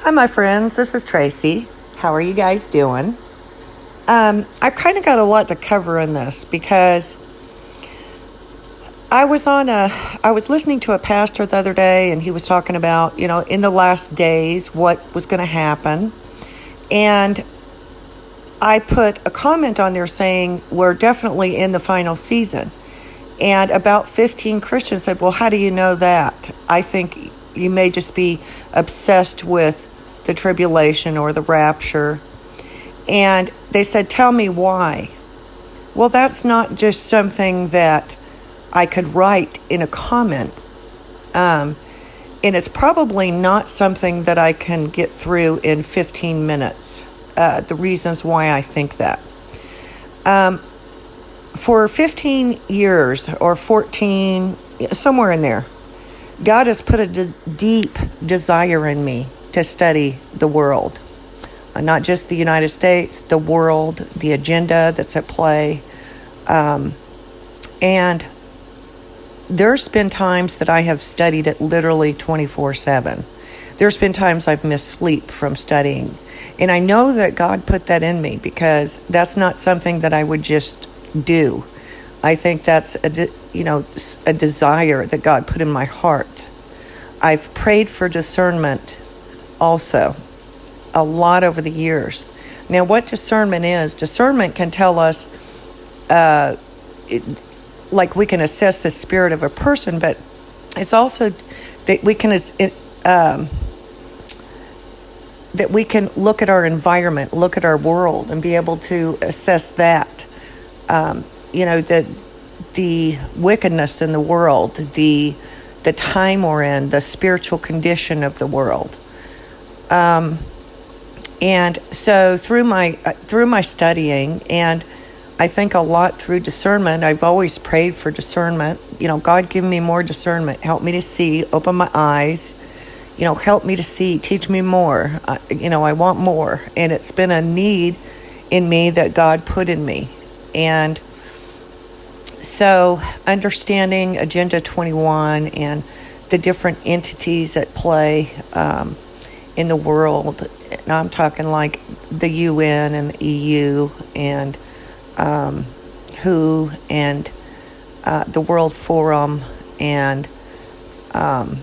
Hi, my friends. This is Tracy. How are you guys doing? I kind of got a lot to cover in this because I was listening to a pastor the other day, and he was talking about, in the last days, what was going to happen. And I put a comment on there saying, we're definitely in the final season. And about 15 Christians said, well, how do you know that? I think you may just be obsessed with the tribulation or the rapture. And they said, tell me why. Well, that's not just something that I could write in a comment. And it's probably not something that I can get through in 15 minutes. The reasons why I think that. For 15 years or 14, somewhere in there, God has put a deep desire in me to study the world. Not just the United States, the world, the agenda that's at play. And there's been times that I have studied it literally 24/7. There's been times I've missed sleep from studying. And I know that God put that in me because that's not something that I would just do. I think that's a desire that God put in my heart. I've prayed for discernment also a lot over the years. Now, what discernment can tell us, like we can assess the spirit of a person, but it's also that we can look at our environment, look at our world, and be able to assess that. The wickedness in the world, the time we're in, the spiritual condition of the world. And so through my studying, and I think a lot through discernment, I've always prayed for discernment. God, give me more discernment. Help me to see, open my eyes, help me to see, teach me more. I want more. And it's been a need in me that God put in me. And so understanding Agenda 21 and the different entities at play in the world, and I'm talking like the UN and the EU and WHO and the World Forum and, down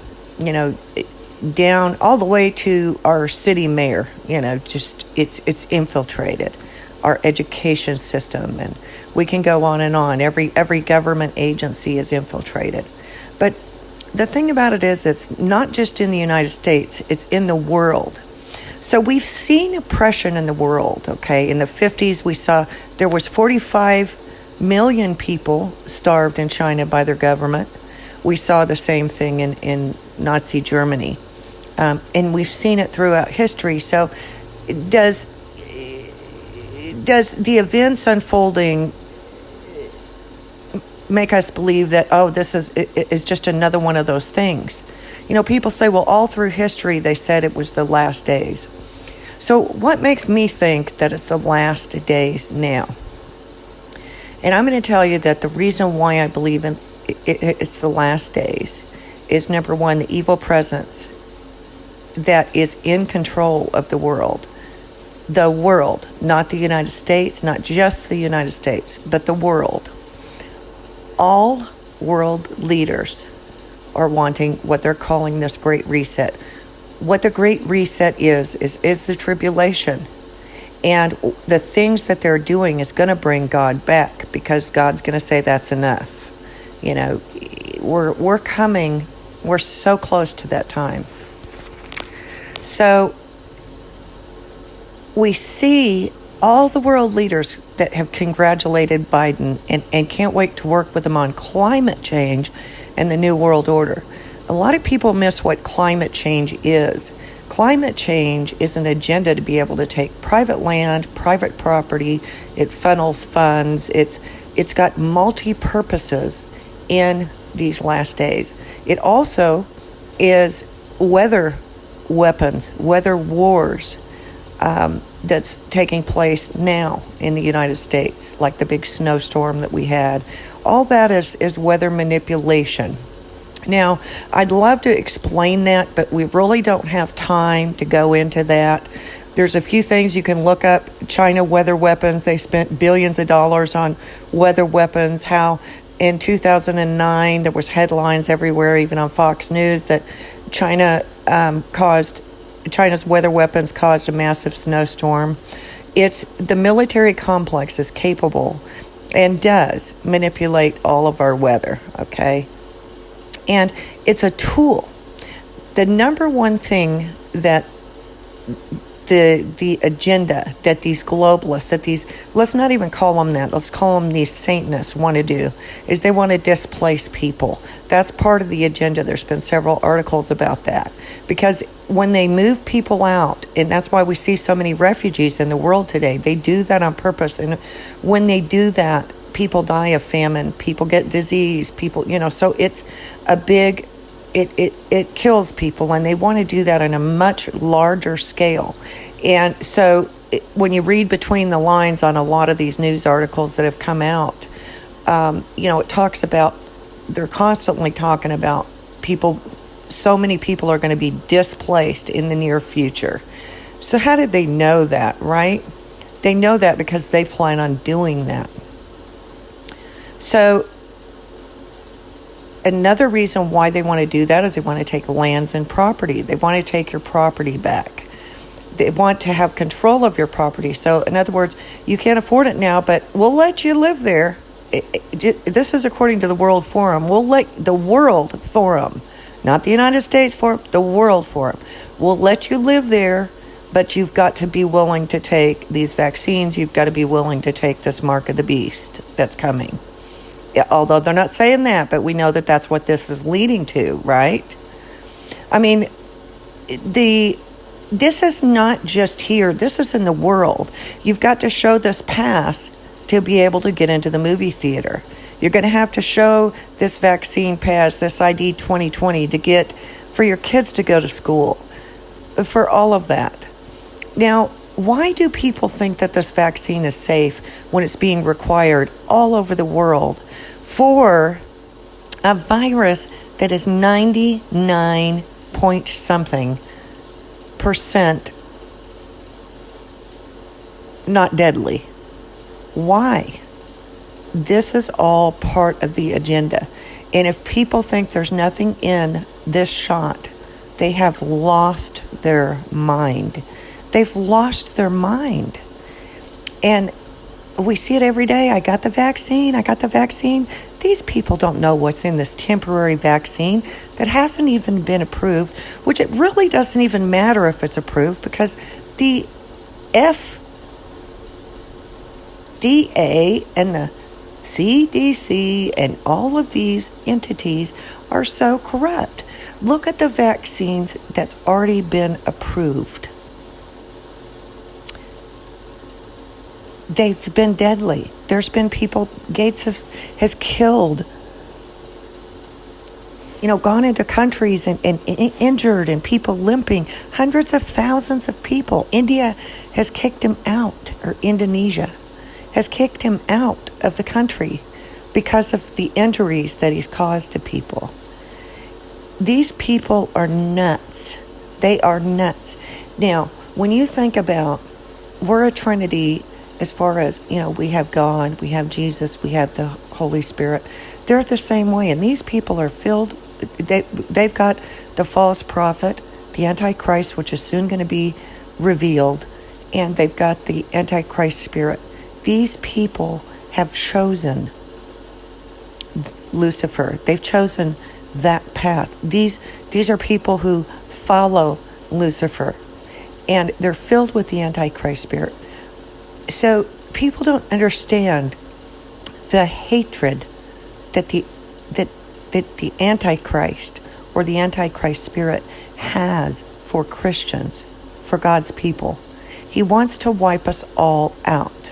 all the way to our city mayor, it's infiltrated our education system, and we can go on and on. Every government agency is infiltrated. But the thing about it is, it's not just in the United States, it's in the world. So we've seen oppression in the world, okay? In the 50s, we saw there was 45 million people starved in China by their government. We saw the same thing in Nazi Germany. And we've seen it throughout history. So does the events unfolding make us believe that, this is just another one of those things? People say, well, all through history, they said it was the last days. So what makes me think that it's the last days now? And I'm going to tell you that the reason why I believe it's the last days is, number one, the evil presence that is in control of the world. The world, not the United States, not just the United States, but the world. All world leaders are wanting what they're calling this Great Reset. What the Great Reset is the tribulation. And the things that they're doing is going to bring God back, because God's going to say that's enough. We're coming, we're so close to that time. So we see all the world leaders that have congratulated Biden and can't wait to work with him on climate change and the New World Order. A lot of people miss what climate change is. Climate change is an agenda to be able to take private land, private property. It funnels funds. It's got multi-purposes in these last days. It also is weather weapons, weather wars that's taking place now in the United States, like the big snowstorm that we had. All that is weather manipulation. Now, I'd love to explain that, but we really don't have time to go into that. There's a few things you can look up. China weather weapons, they spent billions of dollars on weather weapons. How in 2009, there was headlines everywhere, even on Fox News, that China's weather weapons caused a massive snowstorm. The military complex is capable and does manipulate all of our weather, okay? And it's a tool. The number one thing that the agenda that these globalists, let's not even call them that, let's call them these Satanists want to do, is they want to displace people. That's part of the agenda. There's been several articles about that. Because when they move people out, and that's why we see so many refugees in the world today, they do that on purpose. And when they do that, people die of famine, people get disease, so it's a big, it kills people, and they want to do that on a much larger scale. And so when you read between the lines on a lot of these news articles that have come out, it talks about, they're constantly talking about people, so many people are going to be displaced in the near future. So how did they know that, right? They know that because they plan on doing that. So another reason why they want to do that is they want to take lands and property. They want to take your property back. They want to have control of your property. So in other words, you can't afford it now, but we'll let you live there. This is according to the World Forum. We'll let the World Forum, not the United States Forum, the World Forum. We'll let you live there, but you've got to be willing to take these vaccines. You've got to be willing to take this mark of the beast that's coming. Although they're not saying that, but we know that that's what this is leading to, right? I mean, this is not just here. This is in the world. You've got to show this pass to be able to get into the movie theater. You're going to have to show this vaccine pass, this ID 2020, for your kids to go to school, for all of that. Now, why do people think that this vaccine is safe when it's being required all over the world for a virus that is 99 point something % not deadly? Why? This is all part of the agenda. And if people think there's nothing in this shot, they have lost their mind. They've lost their mind. And we see it every day. I got the vaccine. These people don't know what's in this temporary vaccine that hasn't even been approved, which it really doesn't even matter if it's approved, because the FDA and the CDC and all of these entities are so corrupt. Look at the vaccines that's already been approved. They've been deadly. There's been people, Gates has killed, gone into countries and injured, and people limping, hundreds of thousands of people. India has kicked him out, or Indonesia has kicked him out of the country because of the injuries that he's caused to people. These people are nuts. They are nuts. Now, when you think about, we're a Trinity. As far as, we have God, we have Jesus, we have the Holy Spirit. They're the same way. And these people are filled, they've got the false prophet, the Antichrist, which is soon going to be revealed, and they've got the Antichrist spirit. These people have chosen Lucifer. They've chosen that path. These are people who follow Lucifer, and they're filled with the Antichrist spirit. So people don't understand the hatred that the Antichrist or the Antichrist spirit has for Christians, for God's people. He wants to wipe us all out.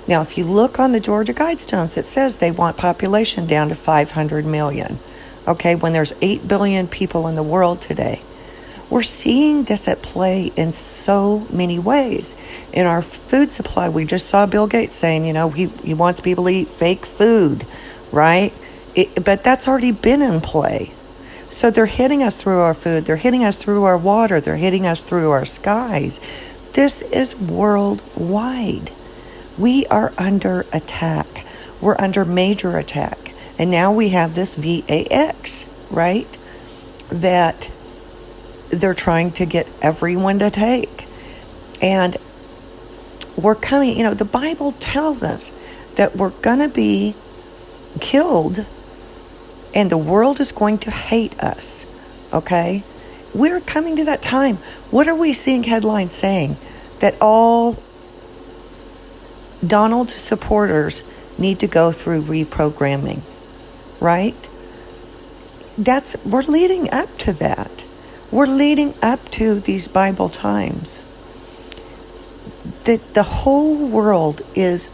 Now, if you look on the Georgia Guidestones, it says they want population down to 500 million. Okay, when there's 8 billion people in the world today. We're seeing this at play in so many ways. In our food supply, we just saw Bill Gates saying, he wants people to eat fake food, right? But that's already been in play. So they're hitting us through our food, they're hitting us through our water, they're hitting us through our skies. This is worldwide. We are under attack. We're under major attack. And now we have this VAX, right? That they're trying to get everyone to take. And we're coming, the Bible tells us that we're going to be killed and the world is going to hate us, okay? We're coming to that time. What are we seeing headlines saying? That all Donald supporters need to go through reprogramming, right? We're leading up to that. We're leading up to these Bible times. The whole world is,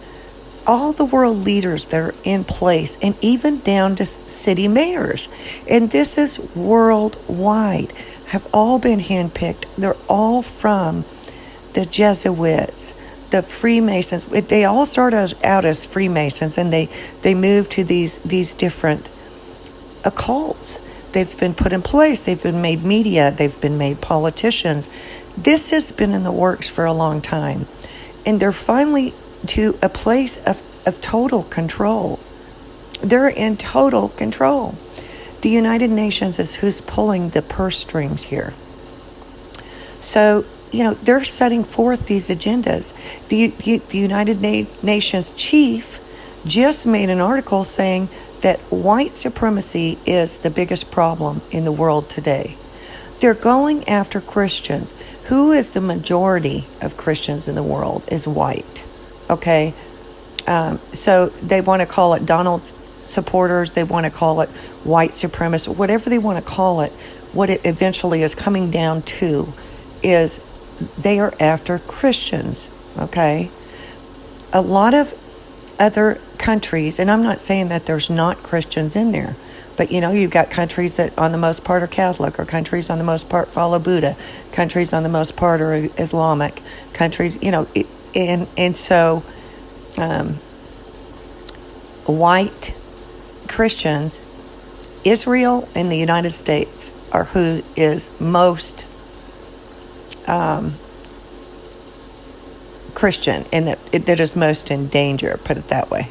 all the world leaders that are in place, and even down to city mayors, and this is worldwide, have all been handpicked. They're all from the Jesuits, the Freemasons. They all started out as Freemasons, and they moved to these different occults. They've been put in place. They've been made media. They've been made politicians. This has been in the works for a long time. And they're finally to a place of total control. They're in total control. The United Nations is who's pulling the purse strings here. So, they're setting forth these agendas. The United Nations chief just made an article saying that white supremacy is the biggest problem in the world today. They're going after Christians. Who is the majority of Christians in the world is white, okay? So they want to call it Donald supporters. They want to call it white supremacists, whatever they want to call it. What it eventually is coming down to is they are after Christians, okay? A lot of other countries, and I'm not saying that there's not Christians in there, but you've got countries that on the most part are Catholic, or countries on the most part follow Buddha, countries on the most part are Islamic, countries, and so white Christians, Israel and the United States are who is most Christian, and that is most in danger, put it that way.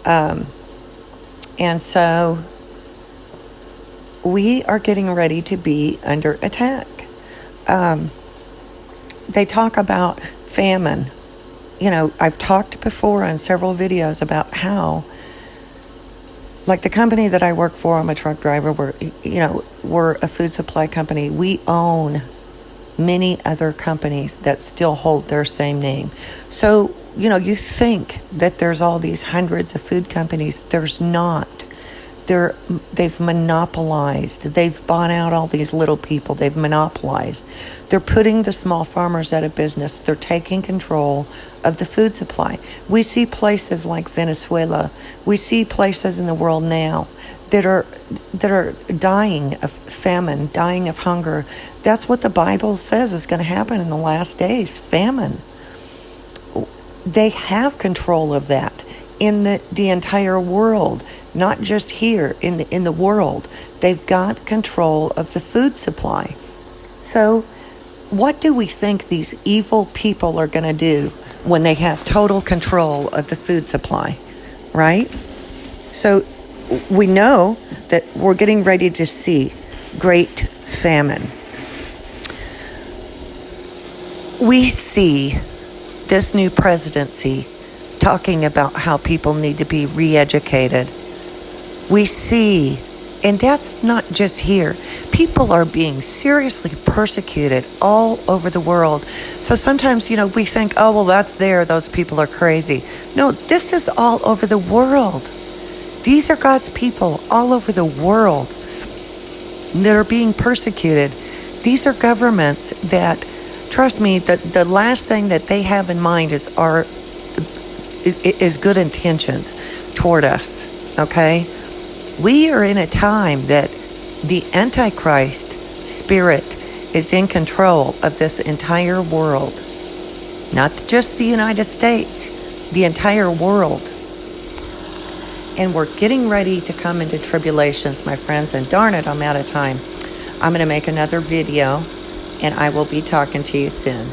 And so we are getting ready to be under attack. They talk about famine. I've talked before on several videos about how, like the company that I work for, I'm a truck driver, we're a food supply company. We own many other companies that still hold their same name. So, you think that there's all these hundreds of food companies. There's not. They've monopolized. They've bought out all these little people. They've monopolized. They're putting the small farmers out of business. They're taking control of the food supply. We see places like Venezuela. We see places in the world now that are dying of famine, dying of hunger. That's what the Bible says is going to happen in the last days, famine. They have control of that in the entire world, not just here, in the world. They've got control of the food supply. So what do we think these evil people are going to do when they have total control of the food supply, right? So we know that we're getting ready to see great famine. We see this new presidency talking about how people need to be re-educated. We see, and that's not just here, people are being seriously persecuted all over the world. So sometimes, we think, oh, well, that's there, those people are crazy. No, this is all over the world. These are God's people all over the world that are being persecuted. These are governments that, trust me, the last thing that they have in mind is good intentions toward us, okay? We are in a time that the Antichrist spirit is in control of this entire world. Not just the United States, the entire world. And we're getting ready to come into tribulations, my friends. And darn it, I'm out of time. I'm going to make another video, and I will be talking to you soon.